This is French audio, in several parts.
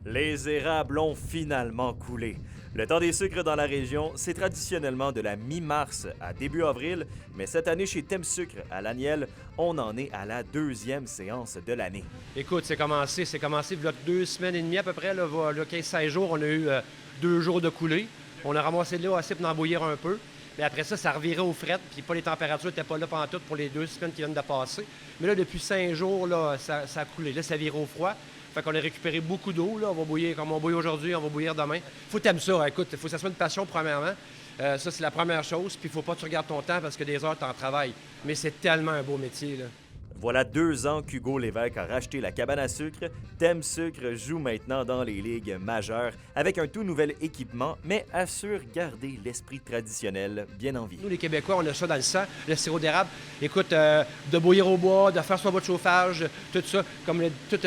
Les érables ont finalement coulé. Le temps des sucres dans la région, c'est traditionnellement de la mi-mars à début avril, mais cette année chez Thème Sucre à Laniel, on en est à la deuxième séance de l'année. Écoute, c'est commencé il y a 2 semaines et demie à peu près, là, 15-16 jours, on a eu 2 jours de coulée. On a ramassé de l'eau assez pour en bouillir un peu. Mais après ça, ça revirait aux frettes, puis pas les températures n'étaient pas là pantoute pour les 2 semaines qui viennent de passer. Mais là, depuis 5 jours, là, ça a coulé. Là, ça vire au froid. Fait qu'on a récupéré beaucoup d'eau. Là. On va bouillir comme on bouille aujourd'hui, on va bouillir demain. Faut t'aimer ça. Hein. Écoute, il faut que ça soit une passion, premièrement. Ça, c'est la première chose. Puis il faut pas que tu regardes ton temps parce que des heures, tu en travailles. Mais c'est tellement un beau métier, là. Voilà 2 ans qu'Hugo Lévesque a racheté la cabane à sucre. Thème Sucre joue maintenant dans les ligues majeures avec un tout nouvel équipement, mais assure garder l'esprit traditionnel bien en vie. Nous, les Québécois, on a ça dans le sang, le sirop d'érable. Écoute, de bouillir au bois, de faire son bois de chauffage, tout ça, comme tout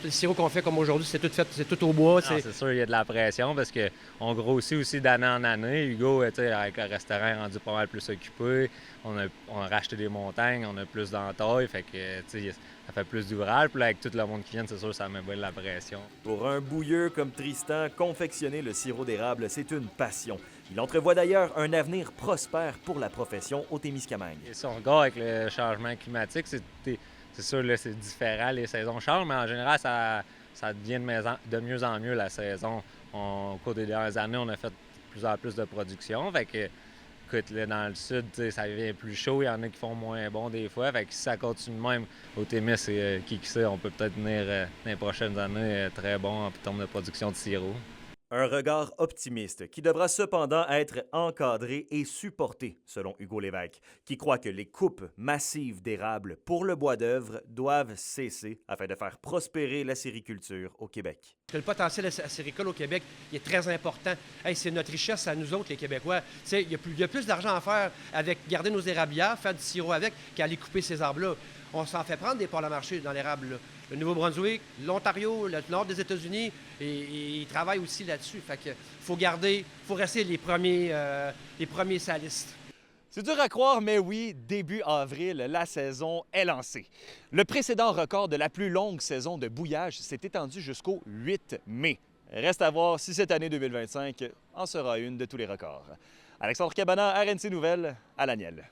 le sirop qu'on fait comme aujourd'hui, c'est tout fait, c'est tout au bois. C'est sûr, il y a de la pression parce qu'on grossit aussi d'année en année. Hugo, avec le restaurant, est rendu pas mal plus occupé. On a racheté des montagnes, on a plus d'entailles, fait que ça fait plus d'ouvrage. Puis là, avec tout le monde qui vient, c'est sûr, ça met bien de la pression. Pour un bouilleux comme Tristan, confectionner le sirop d'érable, c'est une passion. Il entrevoit d'ailleurs un avenir prospère pour la profession au Témiscamingue. Et si on regarde avec le changement climatique, c'est sûr, là, c'est différent, les saisons changent, mais en général, ça devient de mieux en mieux la saison. Au cours des dernières années, on a fait de plus en plus de production. Fait que, écoute, là, dans le sud, ça devient plus chaud. Il y en a qui font moins bon des fois. Fait que si ça continue de même au Témis, qui sait, on peut peut-être venir dans les prochaines années très bon en termes de production de sirop. Un regard optimiste qui devra cependant être encadré et supporté, selon Hugo Lévesque, qui croit que les coupes massives d'érable pour le bois d'œuvre doivent cesser afin de faire prospérer la sériculture au Québec. Le potentiel acéricole au Québec il est très important. Hey, c'est notre richesse à nous autres, les Québécois. Il y a plus d'argent à faire avec garder nos érablières, faire du sirop avec, qu'à aller couper ces arbres-là. On s'en fait prendre des parts à marché dans l'érable. Là. Le Nouveau-Brunswick, l'Ontario, le nord des États-Unis, et ils travaillent aussi là-dessus. Fait que faut rester les premiers salistes. C'est dur à croire, mais oui, début avril, la saison est lancée. Le précédent record de la plus longue saison de bouillage s'est étendu jusqu'au 8 mai. Reste à voir si cette année 2025 en sera une de tous les records. Alexandre Cabana, RNC Nouvelles, à Laniel.